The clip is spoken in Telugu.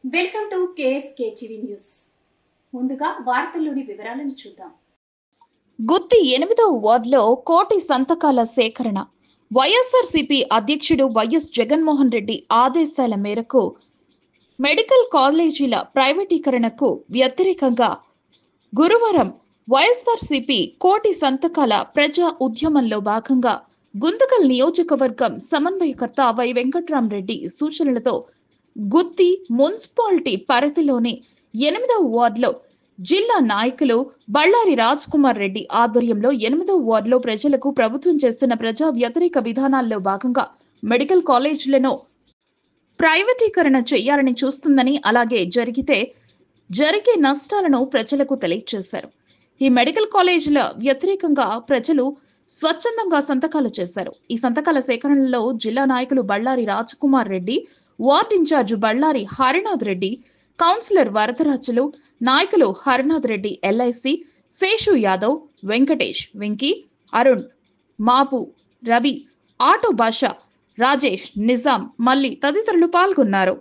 Welcome to KSK TV news. ముందుగా వార్తల్లోని వివరాలను చూద్దాం. గుత్తి 8వ వార్డులో కోటి సంతకాల సేకరణ. వైఎస్ఆర్సీపీ అధ్యక్షుడు వైఎస్ జగన్మోహన్ రెడ్డి ఆదేశాల మేరకు మెడికల్ కాలేజీల ప్రైవేటీకరణకు వ్యతిరేకంగా గురువారం వైఎస్ఆర్సీపీ కోటి సంతకాల ప్రజా ఉద్యమంలో భాగంగా గుంతకల్ నియోజకవర్గం సమన్వయకర్త వై వెంకట్రామరెడ్డి సూచనలతో గుత్తి మున్సిపాలిటీ పరిధిలోని 8వ వార్డులో జిల్లా నాయకులు బళ్ళారి రాజ్ కుమార్ రెడ్డి ఆధ్వర్యంలో 8వ వార్డులో ప్రజలకు ప్రభుత్వం చేస్తున్న ప్రజా వ్యతిరేక విధానాల్లో భాగంగా మెడికల్ కాలేజీలను ప్రైవేటీకరణ చేయాలని చూస్తుందని, అలాగే జరిగే నష్టాలను ప్రజలకు తెలియజేశారు. ఈ మెడికల్ కాలేజీల వ్యతిరేకంగా ప్రజలు స్వచ్ఛందంగా సంతకాలు చేశారు. ఈ సంతకాల సేకరణలో జిల్లా నాయకులు Ballari Raj Kumar Reddy, ward in charge Ballari Harinath Reddy, councillor Varadarajulu, నాయకులు హరినాథ్ రెడ్డి, ఎల్ఐసి శేషు యాదవ్, వెంకటేష్, వెంకీ, అరుణ్, మాపు, రవి, ఆటో భాష, రాజేష్, నిజాం, మల్లి తదితరులు పాల్గొన్నారు.